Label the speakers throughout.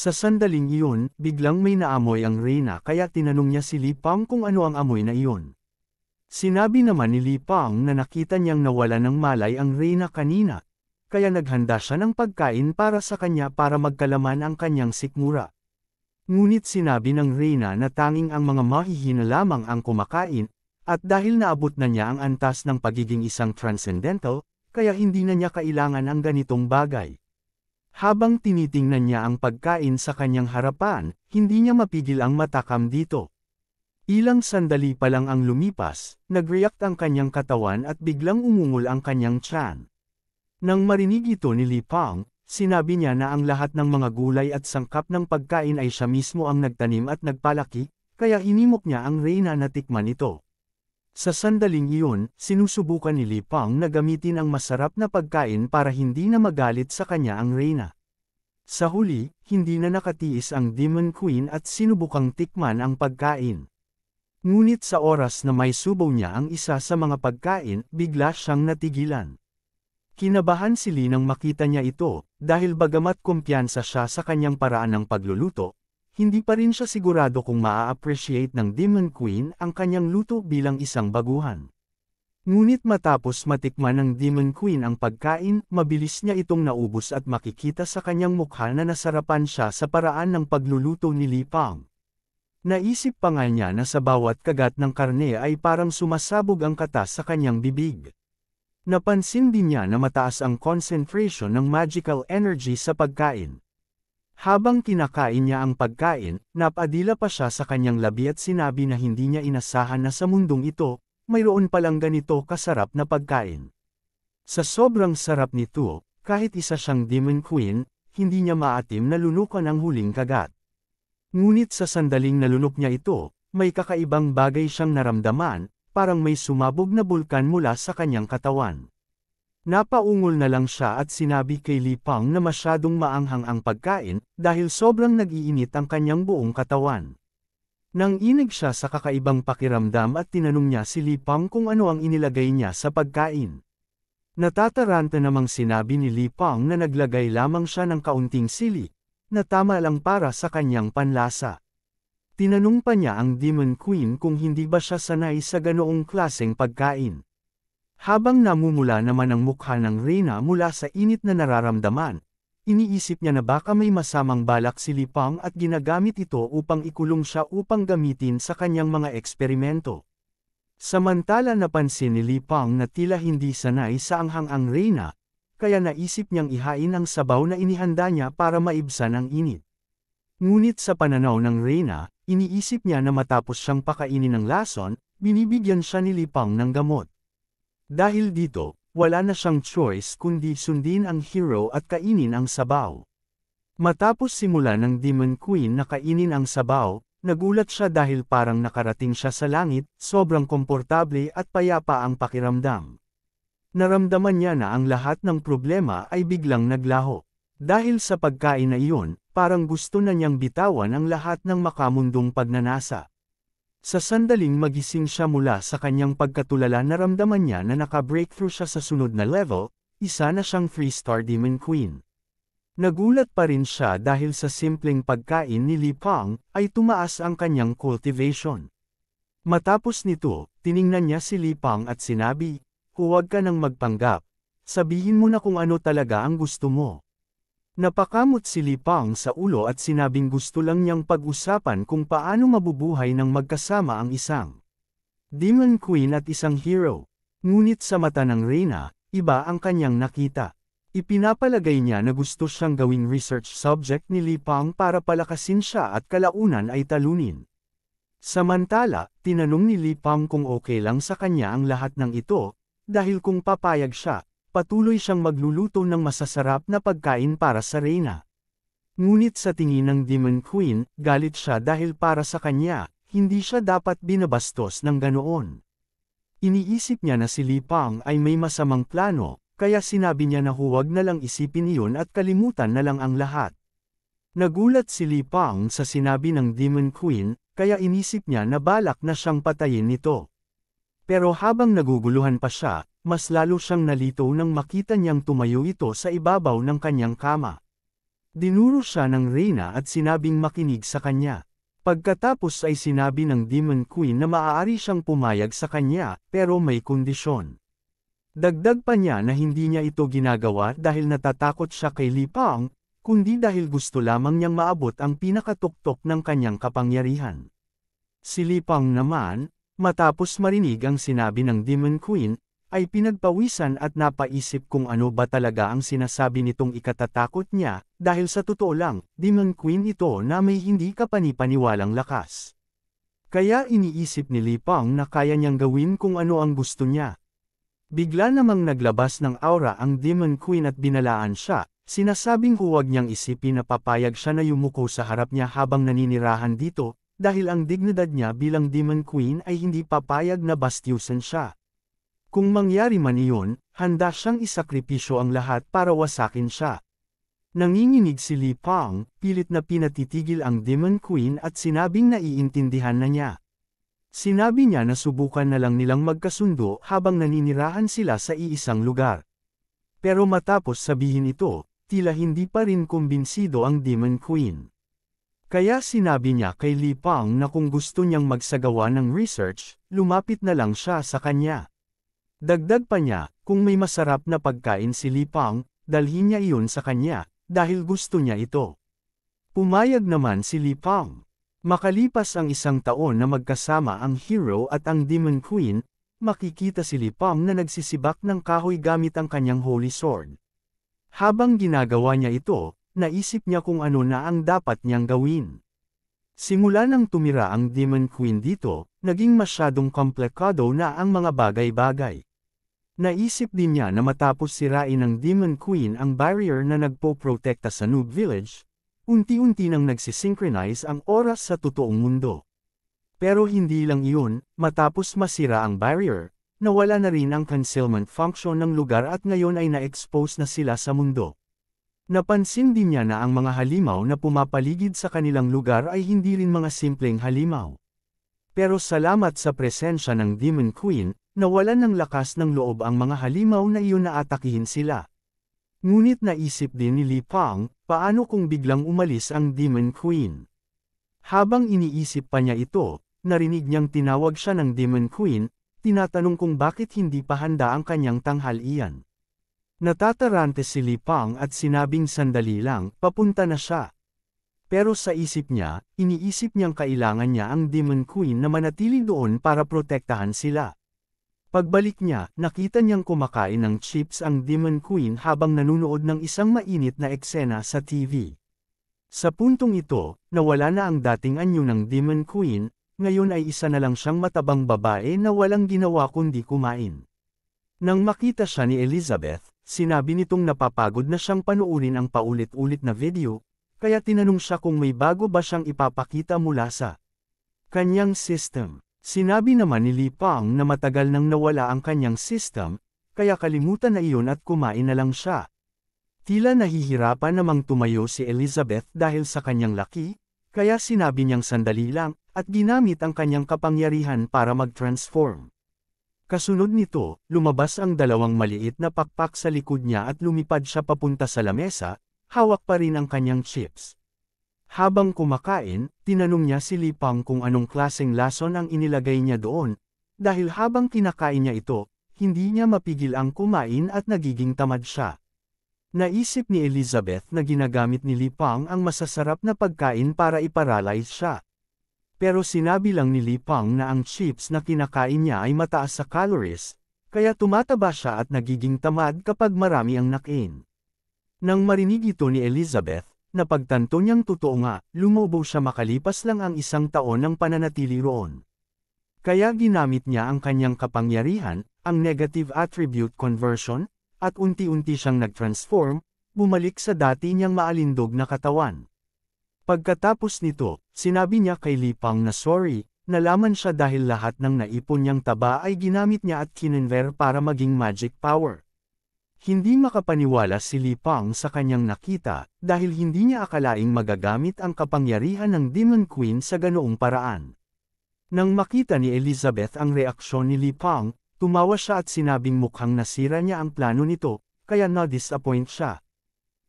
Speaker 1: Sa sandaling iyon, biglang may naamoy ang Reyna kaya tinanong niya si Li Pang kung ano ang amoy na iyon. Sinabi naman ni Li Pang na nakita niyang nawala ng malay ang Reyna kanina, kaya naghanda siya ng pagkain para sa kanya para magkalaman ang kanyang sikmura. Ngunit sinabi ng Reyna na tanging ang mga mahihina lamang ang kumakain, at dahil naabot na niya ang antas ng pagiging isang transcendental, kaya hindi na niya kailangan ang ganitong bagay. Habang tinitingnan niya ang pagkain sa kanyang harapan, hindi niya mapigil ang matakam dito. Ilang sandali pa lang ang lumipas, nag-react ang kanyang katawan at biglang umungol ang kanyang tiyan. Nang marinig ito ni Li Pang, sinabi niya na ang lahat ng mga gulay at sangkap ng pagkain ay siya mismo ang nagtanim at nagpalaki, kaya hinimok niya ang Reyna na tikman ito. Sa sandaling iyon, sinusubukan ni Li Pang na gamitin ang masarap na pagkain para hindi na magalit sa kanya ang Reyna. Sa huli, hindi na nakatiis ang Demon Queen at sinubukang tikman ang pagkain. Ngunit sa oras na may subaw niya ang isa sa mga pagkain, bigla siyang natigilan. Kinabahan si Li nang makita niya ito, dahil bagamat kumpiyansa siya sa kanyang paraan ng pagluluto, hindi pa rin siya sigurado kung maa-appreciate ng Demon Queen ang kanyang luto bilang isang baguhan. Ngunit matapos matikman ng Demon Queen ang pagkain, mabilis niya itong naubos at makikita sa kanyang mukha na nasarapan siya sa paraan ng pagluluto ni Li Pang. Naisip pa nga niya na sa bawat kagat ng karne ay parang sumasabog ang katas sa kanyang bibig. Napansin din niya na mataas ang concentration ng magical energy sa pagkain. Habang kinakain niya ang pagkain, napadila pa siya sa kanyang labi at sinabi na hindi niya inasahan na sa mundong ito, mayroon palang ganito kasarap na pagkain. Sa sobrang sarap nito, kahit isa siyang Demon Queen, hindi niya maatim na lunukan ang huling kagat. Ngunit sa sandaling nalunok niya ito, may kakaibang bagay siyang naramdaman, parang may sumabog na bulkan mula sa kanyang katawan. Napaungol na lang siya at sinabi kay Li Pang na masyadong maanghang ang pagkain, dahil sobrang nag-iinit ang kanyang buong katawan. Nang inig siya sa kakaibang pakiramdam at tinanong niya si Li Pang kung ano ang inilagay niya sa pagkain. Natataranta namang sinabi ni Li Pang na naglagay lamang siya ng kaunting sili, na tama lang para sa kanyang panlasa. Tinanong pa niya ang Demon Queen kung hindi ba siya sanay sa ganoong klaseng pagkain. Habang namumula naman ang mukha ng Reyna mula sa init na nararamdaman, iniisip niya na baka may masamang balak si Li Pang at ginagamit ito upang ikulong siya upang gamitin sa kanyang mga eksperimento. Samantala napansin ni Li Pang na tila hindi sanay sa anghang ang Reyna, kaya naisip niyang ihain ang sabaw na inihanda niya para maibsan ang init. Ngunit sa pananaw ng Reyna, iniisip niya na matapos siyang pakainin ng lason, binibigyan siya ni Li Pang ng gamot. Dahil dito, wala na siyang choice kundi sundin ang hero at kainin ang sabaw. Matapos simula ng Demon Queen na kainin ang sabaw, nagulat siya dahil parang nakarating siya sa langit, sobrang komportable at payapa ang pakiramdam. Naramdaman niya na ang lahat ng problema ay biglang naglaho. Dahil sa pagkain na iyon, parang gusto na niyang bitawan ang lahat ng makamundong pagnanasa. Sa sandaling magising siya mula sa kanyang pagkatulala naramdaman niya na naka-breakthrough siya sa sunod na level, isa na siyang 3-star Demon Queen. Nagulat pa rin siya dahil sa simpleng pagkain ni Li Pang, ay tumaas ang kanyang cultivation. Matapos nito, tiningnan niya si Li Pang at sinabi, "Huwag ka nang magpanggap. Sabihin mo na kung ano talaga ang gusto mo." Napakamot si Li Pang sa ulo at sinabing gusto lang niyang pag-usapan kung paano mabubuhay ng magkasama ang isang Demon Queen at isang hero. Ngunit sa mata ng Reyna, iba ang kanyang nakita. Ipinapalagay niya na gusto siyang gawing research subject ni Li Pang para palakasin siya at kalaunan ay talunin. Samantala, tinanong ni Li Pang kung okay lang sa kanya ang lahat ng ito, dahil kung papayag siya, patuloy siyang magluluto ng masasarap na pagkain para sa Reyna. Ngunit sa tingin ng Demon Queen, galit siya dahil para sa kanya, hindi siya dapat binabastos ng ganoon. Iniisip niya na si Li Pang ay may masamang plano, kaya sinabi niya na huwag na lang isipin iyon at kalimutan na lang ang lahat. Nagulat si Li Pang sa sinabi ng Demon Queen, kaya inisip niya na balak na siyang patayin nito. Pero habang naguguluhan pa siya, mas lalo siyang nalito nang makita niyang tumayo ito sa ibabaw ng kanyang kama. Dinuro siya ng reyna at sinabing makinig sa kanya. Pagkatapos ay sinabi ng Demon Queen na maaari siyang pumayag sa kanya, pero may kondisyon. Dagdag pa niya na hindi niya ito ginagawa dahil natatakot siya kay Li Pang, kundi dahil gusto lamang niyang maabot ang pinakatuktok ng kanyang kapangyarihan. Si Li Pang naman, matapos marinig ang sinabi ng Demon Queen, ay pinagpawisan at napaisip kung ano ba talaga ang sinasabi nitong ikatatakot niya, dahil sa totoo lang, Demon Queen ito na may hindi kapanipaniwalang lakas. Kaya iniisip ni Li Pang na kaya niyang gawin kung ano ang gusto niya. Bigla namang naglabas ng aura ang Demon Queen at binalaan siya, sinasabing huwag niyang isipin na papayag siya na yumuko sa harap niya habang naninirahan dito, dahil ang dignidad niya bilang Demon Queen ay hindi papayag na bastyusan siya. Kung mangyari man iyon, handa siyang isakripisyo ang lahat para wasakin siya. Nanginginig si Li Pang, pilit na pinatitigil ang Demon Queen at sinabing naiintindihan na niya. Sinabi niya na subukan na lang nilang magkasundo habang naninirahan sila sa iisang lugar. Pero matapos sabihin ito, tila hindi pa rin kumbinsido ang Demon Queen. Kaya sinabi niya kay Li Pang na kung gusto niyang magsagawa ng research, lumapit na lang siya sa kanya. Dagdag pa niya, kung may masarap na pagkain si Li Pang, dalhin niya iyon sa kanya, dahil gusto niya ito. Pumayag naman si Li Pang. Makalipas ang isang taon na magkasama ang hero at ang Demon Queen, makikita si Li Pang na nagsisibak ng kahoy gamit ang kanyang holy sword. Habang ginagawa niya ito, naisip niya kung ano na ang dapat niyang gawin. Simula nang tumira ang Demon Queen dito, naging masyadong komplikado na ang mga bagay-bagay. Naisip din niya na matapos sirain ng Demon Queen ang barrier na nagpo-protekta sa Noob Village, unti-unti nang nagsisynchronize ang oras sa totoong mundo. Pero hindi lang iyon, matapos masira ang barrier, nawala na rin ang concealment function ng lugar at ngayon ay na-expose na sila sa mundo. Napansin din niya na ang mga halimaw na pumapaligid sa kanilang lugar ay hindi rin mga simpleng halimaw. Pero salamat sa presensya ng Demon Queen, nawalan ng lakas ng loob ang mga halimaw na iyon na atakihin sila. Ngunit naisip din ni Li Pang, paano kung biglang umalis ang Demon Queen? Habang iniisip pa niya ito, narinig niyang tinawag siya ng Demon Queen, tinatanong kung bakit hindi pa handa ang kanyang tanghalian. Natatarante si Li Pang at sinabing sandali lang, papunta na siya. Pero sa isip niya, iniisip niyang kailangan niya ang Demon Queen na manatili doon para protektahan sila. Pagbalik niya, nakita niyang kumakain ng chips ang Demon Queen habang nanunood ng isang mainit na eksena sa TV. Sa puntong ito, nawala na ang dating anyo ng Demon Queen, ngayon ay isa na lang siyang matabang babae na walang ginawa kundi kumain. Nang makita siya ni Elizabeth, sinabi nitong napapagod na siyang panuurin ang paulit-ulit na video, kaya tinanong siya kung may bago ba siyang ipapakita mula sa kanyang system. Sinabi naman ni Li Pang na matagal nang nawala ang kanyang system, kaya kalimutan na iyon at kumain na lang siya. Tila nahihirapan namang tumayo si Elizabeth dahil sa kanyang laki, kaya sinabi niyang sandali lang, at ginamit ang kanyang kapangyarihan para mag-transform. Kasunod nito, lumabas ang dalawang maliit na pakpak sa likod niya at lumipad siya papunta sa lamesa, hawak pa rin ang kanyang chips. Habang kumakain, tinanong niya si Li Pang kung anong klaseng lason ang inilagay niya doon, dahil habang kinakain niya ito, hindi niya mapigil ang kumain at nagiging tamad siya. Naisip ni Elizabeth na ginagamit ni Li Pang ang masasarap na pagkain para iparalyze siya. Pero sinabi lang ni Li Pang na ang chips na kinakain niya ay mataas sa calories, kaya tumataba siya at nagiging tamad kapag marami ang nakain. Nang marinig ito ni Elizabeth, napagtanto niyang totoo nga, lumobo siya makalipas lang ang isang taon ng pananatili roon. Kaya ginamit niya ang kanyang kapangyarihan, ang negative attribute conversion, at unti-unti siyang nag-transform, bumalik sa dati niyang maalindog na katawan. Pagkatapos nito, sinabi niya kay Li Pang na sorry, nalaman siya dahil lahat ng naipon niyang taba ay ginamit niya at kinonvert para maging magic power. Hindi makapaniwala si Li Pang sa kanyang nakita, dahil hindi niya akalaing magagamit ang kapangyarihan ng Demon Queen sa ganoong paraan. Nang makita ni Elizabeth ang reaksyon ni Li Pang, tumawa siya at sinabing mukhang nasira niya ang plano nito, kaya na-disappoint siya.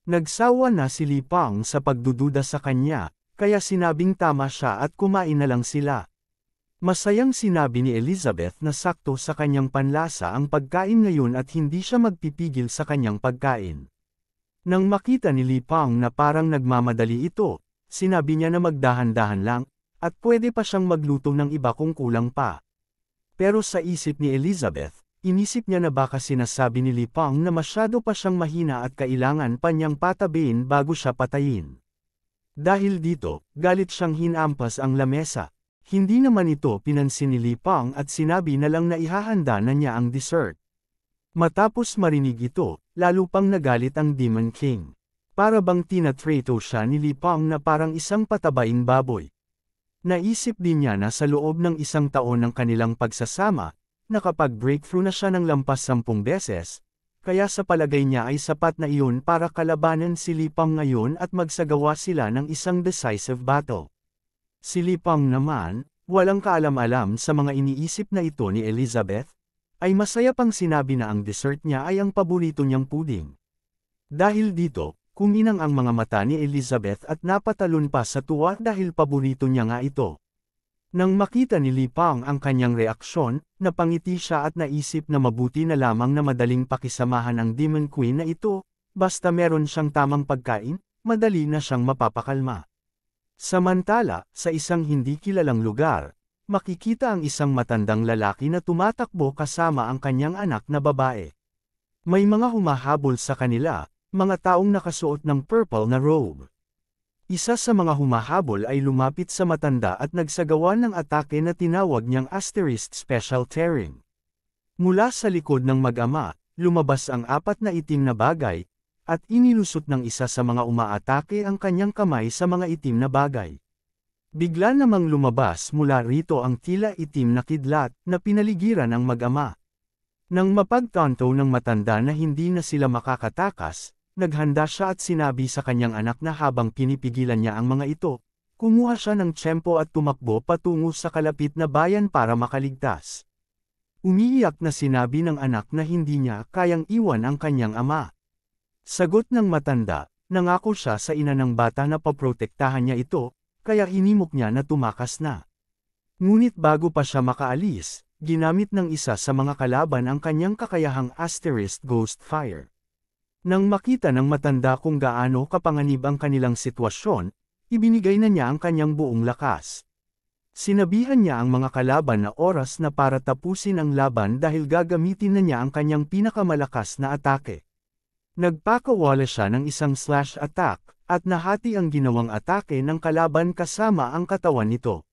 Speaker 1: Nagsawa na si Li Pang sa pagdududa sa kanya, kaya sinabing tama siya at kumain na lang sila. Masayang sinabi ni Elizabeth na sakto sa kanyang panlasa ang pagkain ngayon at hindi siya magpipigil sa kanyang pagkain. Nang makita ni Li Pang na parang nagmamadali ito, sinabi niya na magdahan-dahan lang, at pwede pa siyang magluto ng iba kung kulang pa. Pero sa isip ni Elizabeth, inisip niya na baka sinasabi ni Li Pang na masyado pa siyang mahina at kailangan pa niyang patabihin bago siya patayin. Dahil dito, galit siyang hinampas ang lamesa. Hindi naman ito pinansin ni Li Pang at sinabi na lang na ihahanda na niya ang dessert. Matapos marinig ito, lalo pang nagalit ang Demon King. Para bang tinatrato siya ni Li Pang na parang isang patabaing baboy. Naisip din niya na sa loob ng 1 taon ng kanilang pagsasama, nakapag-breakthrough na siya ng lampas 10 beses, kaya sa palagay niya ay sapat na iyon para kalabanan si Li Pang ngayon at magsagawa sila ng isang decisive battle. Si Li Pang naman, walang kaalam-alam sa mga iniisip na ito ni Elizabeth, ay masaya pang sinabi na ang dessert niya ay ang paborito niyang puding. Dahil dito, kuminang ang mga mata ni Elizabeth at napatalon pa sa tuwa dahil paborito niya nga ito. Nang makita ni Li Pang ang kanyang reaksyon, napangiti siya at naisip na mabuti na lamang na madaling pakisamahan ang Demon Queen na ito, basta meron siyang tamang pagkain, madali na siyang mapapakalma. Samantala, sa isang hindi kilalang lugar, makikita ang isang matandang lalaki na tumatakbo kasama ang kanyang anak na babae. May mga humahabol sa kanila, mga taong nakasuot ng purple na robe. Isa sa mga humahabol ay lumapit sa matanda at nagsagawa ng atake na tinawag niyang Asterisk Special Tearing. Mula sa likod ng mag-ama, lumabas ang 4 na itim na bagay, at inilusot ng isa sa mga umaatake ang kanyang kamay sa mga itim na bagay. Bigla namang lumabas mula rito ang tila itim na kidlat na pinaligiran ng mag-ama. Nang mapagtanto ng matanda na hindi na sila makakatakas, naghanda siya at sinabi sa kanyang anak na habang pinipigilan niya ang mga ito, kumuha siya ng tiyempo at tumakbo patungo sa kalapit na bayan para makaligtas. Umiiyak na sinabi ng anak na hindi niya kayang iwan ang kanyang ama. Sagot ng matanda, nangako siya sa ina ng bata na paprotektahan niya ito, kaya hinimok niya na tumakas na. Ngunit bago pa siya makaalis, ginamit ng isa sa mga kalaban ang kanyang kakayahang Asterisk Ghost Fire. Nang makita ng matanda kung gaano kapanganib ang kanilang sitwasyon, ibinigay na niya ang kanyang buong lakas. Sinabihan niya ang mga kalaban na oras na para tapusin ang laban dahil gagamitin na niya ang kanyang pinakamalakas na atake. Nagpakawala siya ng isang slash attack, at nahati ang ginawang atake ng kalaban kasama ang katawan nito.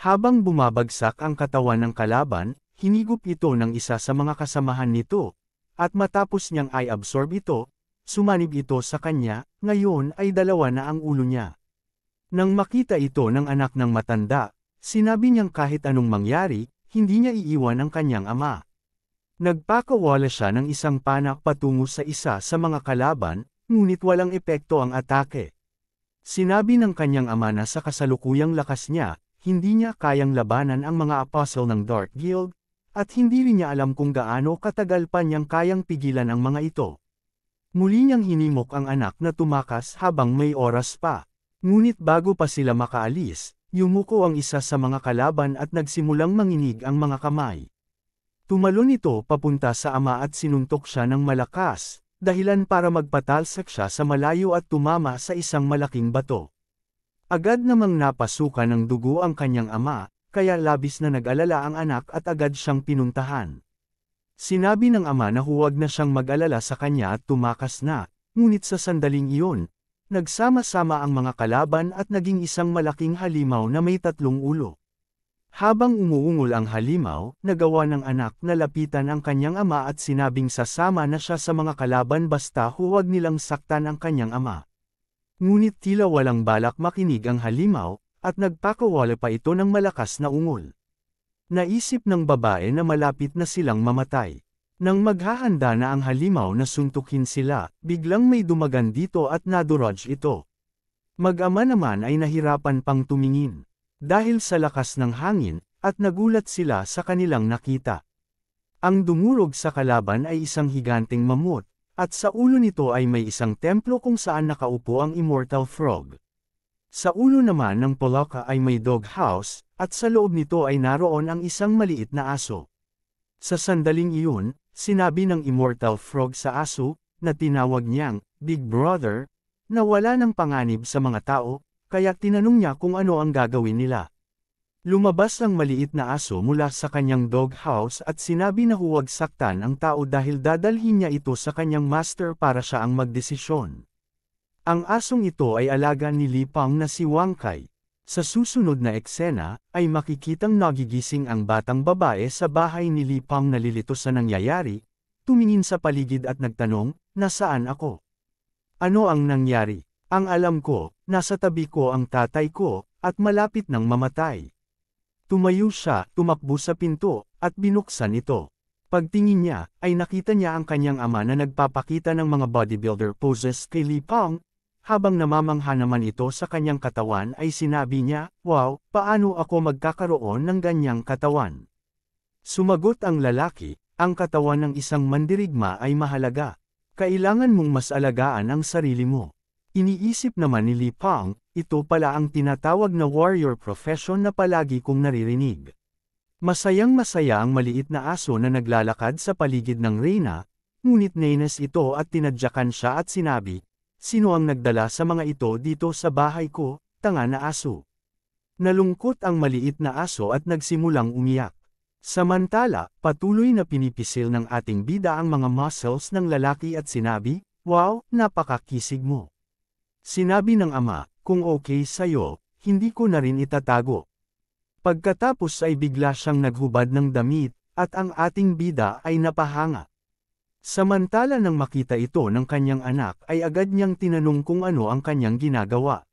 Speaker 1: Habang bumabagsak ang katawan ng kalaban, hinigup ito ng isa sa mga kasamahan nito, at matapos niyang i-absorb ito, sumanib ito sa kanya, ngayon ay 2 na ang ulo niya. Nang makita ito ng anak ng matanda, sinabi niyang kahit anong mangyari, hindi niya iiwan ang kanyang ama. Nagpakawala siya ng isang panak patungo sa isa sa mga kalaban, ngunit walang epekto ang atake. Sinabi ng kanyang ama na sa kasalukuyang lakas niya, hindi niya kayang labanan ang mga apostle ng Dark Guild, at hindi rin niya alam kung gaano katagal pa niyang kayang pigilan ang mga ito. Muli niyang hinimok ang anak na tumakas habang may oras pa. Ngunit bago pa sila makaalis, yumuko ang isa sa mga kalaban at nagsimulang manginig ang mga kamay. Tumalon ito papunta sa ama at sinuntok siya ng malakas, dahilan para magpatalsak siya sa malayo at tumama sa isang malaking bato. Agad namang napasukan ng dugo ang kanyang ama, kaya labis na nag-alala ang anak at agad siyang pinuntahan. Sinabi ng ama na huwag na siyang mag-alala sa kanya at tumakas na, ngunit sa sandaling iyon, nagsama-sama ang mga kalaban at naging isang malaking halimaw na may 3 ulo. Habang umuungol ang halimaw, nagawa ng anak na lapitan ang kanyang ama at sinabing sasama na siya sa mga kalaban basta huwag nilang saktan ang kanyang ama. Ngunit tila walang balak makinig ang halimaw, at nagpakawala pa ito ng malakas na ungol. Naisip ng babae na malapit na silang mamatay. Nang maghahanda na ang halimaw na suntukin sila, biglang may dumagan dito at nadurage ito. Mag-ama naman ay nahirapan pang tumingin, dahil sa lakas ng hangin, at nagulat sila sa kanilang nakita. Ang dumurog sa kalaban ay isang higanteng mamut, at sa ulo nito ay may isang templo kung saan nakaupo ang Immortal Frog. Sa ulo naman ng Polaka ay may doghouse, at sa loob nito ay naroon ang isang maliit na aso. Sa sandaling iyon, sinabi ng Immortal Frog sa aso, na tinawag niyang Big Brother, na wala ng panganib sa mga tao, kaya tinanong niya kung ano ang gagawin nila. Lumabas ang maliit na aso mula sa kanyang doghouse at sinabi na huwag saktan ang tao dahil dadalhin niya ito sa kanyang master para siya ang magdesisyon. Ang asong ito ay alaga ni Li Pang na si Wang Kai. Sa susunod na eksena, ay makikitang nagigising ang batang babae sa bahay ni Li Pang na lilito sa nangyayari, tumingin sa paligid at nagtanong, nasaan ako? Ano ang nangyari? Ang alam ko, nasa tabi ko ang tatay ko, at malapit nang mamatay. Tumayo siya, tumakbo sa pinto, at binuksan ito. Pagtingin niya, ay nakita niya ang kanyang ama na nagpapakita ng mga bodybuilder poses kay Li Pang. Habang namamangha naman ito sa kanyang katawan ay sinabi niya, wow, paano ako magkakaroon ng ganyang katawan? Sumagot ang lalaki, ang katawan ng isang mandirigma ay mahalaga. Kailangan mong mas alagaan ang sarili mo. Iniisip naman ni Li Pang, ito pala ang tinatawag na warrior profession na palagi kong naririnig. Masayang-masaya ang maliit na aso na naglalakad sa paligid ng reyna, ngunit nainis ito at tinadyakan siya at sinabi, sino ang nagdala sa mga ito dito sa bahay ko, tanga na aso? Nalungkot ang maliit na aso at nagsimulang umiyak. Samantala, patuloy na pinipisil ng ating bida ang mga muscles ng lalaki at sinabi, wow, napakakisig mo. Sinabi ng ama, kung okay sa'yo, hindi ko na rin itatago. Pagkatapos ay bigla siyang naghubad ng damit, at ang ating bida ay napahanga. Samantala nang makita ito ng kanyang anak ay agad niyang tinanong kung ano ang kanyang ginagawa.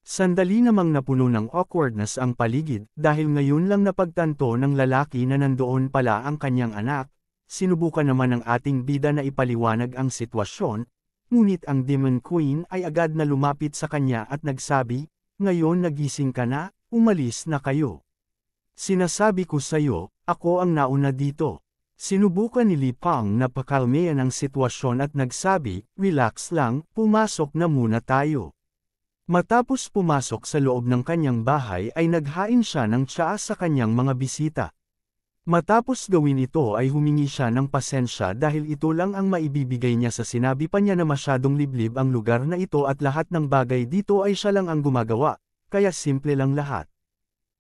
Speaker 1: Sandali namang napuno ng awkwardness ang paligid dahil ngayon lang napagtanto ng lalaki na nandoon pala ang kanyang anak. Sinubukan naman ng ating bida na ipaliwanag ang sitwasyon, ngunit ang Demon Queen ay agad na lumapit sa kanya at nagsabi, ngayon nagising ka na, umalis na kayo. Sinasabi ko sa'yo, ako ang nauna dito. Sinubukan ni Li Pang na pakalmeyan ang sitwasyon at nagsabi, relax lang, pumasok na muna tayo. Matapos pumasok sa loob ng kanyang bahay ay naghain siya ng tsaa sa kanyang mga bisita. Matapos gawin ito ay humingi siya ng pasensya dahil ito lang ang maibibigay niya sa sinabi pa niya na masyadong liblib ang lugar na ito at lahat ng bagay dito ay siya lang ang gumagawa, kaya simple lang lahat.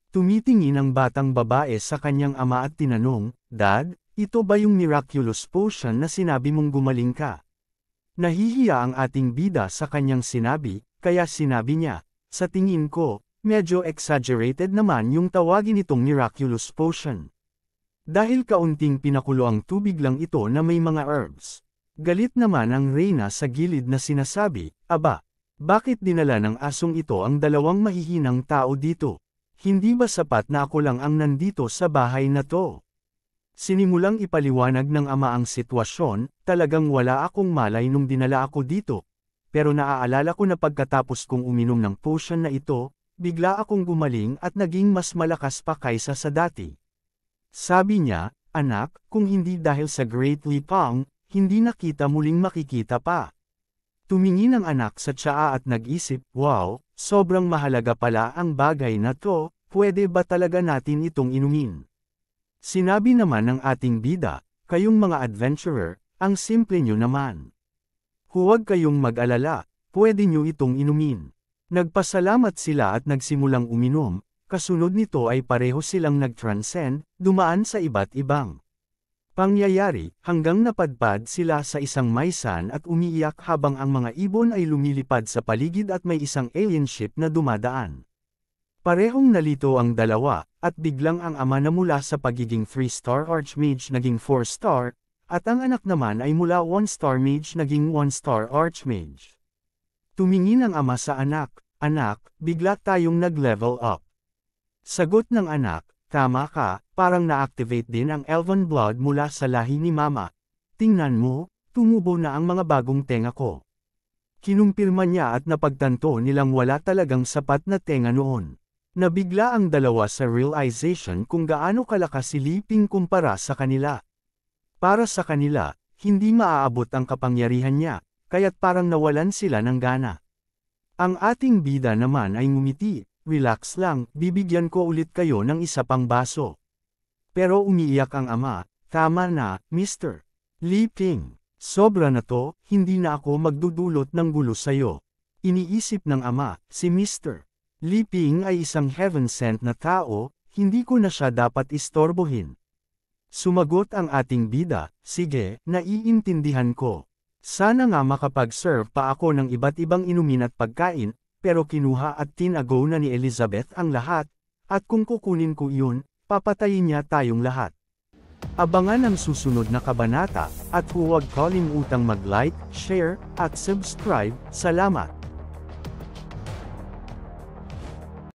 Speaker 1: Tumitingin ang batang babae sa kanyang ama at tinanong, Dad, ito ba yung miraculous potion na sinabi mong gumaling ka? Nahihiya ang ating bida sa kanyang sinabi, kaya sinabi niya, sa tingin ko, medyo exaggerated naman yung tawagin itong miraculous potion. Dahil kaunting pinakulo ang tubig lang ito na may mga herbs. Galit naman ang reyna sa gilid na sinasabi, aba, bakit dinala ng asong ito ang dalawang mahihinang tao dito? Hindi ba sapat na ako lang ang nandito sa bahay na to? Sinimulang ipaliwanag ng ama ang sitwasyon, talagang wala akong malay nung dinala ako dito. Pero naaalala ko na pagkatapos kong uminom ng potion na ito, bigla akong gumaling at naging mas malakas pa kaysa sa dati. Sabi niya, anak, kung hindi dahil sa Great Li Pang, hindi na kita muling makikita pa. Tumingin ang anak sa tsaa at nag-isip, wow, sobrang mahalaga pala ang bagay na to, pwede ba talaga natin itong inumin? Sinabi naman ng ating bida, kayong mga adventurer, ang simple nyo naman. Huwag kayong mag-alala, pwede nyo itong inumin. Nagpasalamat sila at nagsimulang uminom, kasunod nito ay pareho silang nag-transcend, dumaan sa iba't ibang pangyayari, hanggang napadpad sila sa isang maisan at umiiyak habang ang mga ibon ay lumilipad sa paligid at may isang alien ship na dumadaan. Parehong nalito ang dalawa, at biglang ang ama na mula sa pagiging 3-star Archmage naging 4-star, at ang anak naman ay mula 1-star Mage naging 1-star Archmage. Tumingin ang ama sa anak, anak, bigla tayong nag-level up. Sagot ng anak, tama ka, parang na-activate din ang elven blood mula sa lahi ni mama. Tingnan mo, tumubo na ang mga bagong tenga ko. Kinumpirma niya at napagtanto nilang wala talagang sapat na tenga noon. Nabigla ang dalawa sa realization kung gaano kalakas si Li Ping kumpara sa kanila. Para sa kanila, hindi maaabot ang kapangyarihan niya, kaya't parang nawalan sila ng gana. Ang ating bida naman ay ngumiti, relax lang, bibigyan ko ulit kayo ng isa pang baso. Pero umiiyak ang ama, tama na, Mr. Li Ping. Sobra na to, hindi na ako magdudulot ng gulo sayo. Iniisip ng ama, si Mr. Li Ping ay isang heaven-sent na tao, hindi ko na siya dapat istorbohin. Sumagot ang ating bida, sige, naiintindihan ko. Sana nga makapag-serve pa ako ng iba't ibang inumin at pagkain, pero kinuha at tinago na ni Elizabeth ang lahat, at kung kukunin ko iyon, papatayin niya tayong lahat. Abangan ang susunod na kabanata, at huwag kalimutang mag-like, share, at subscribe. Salamat!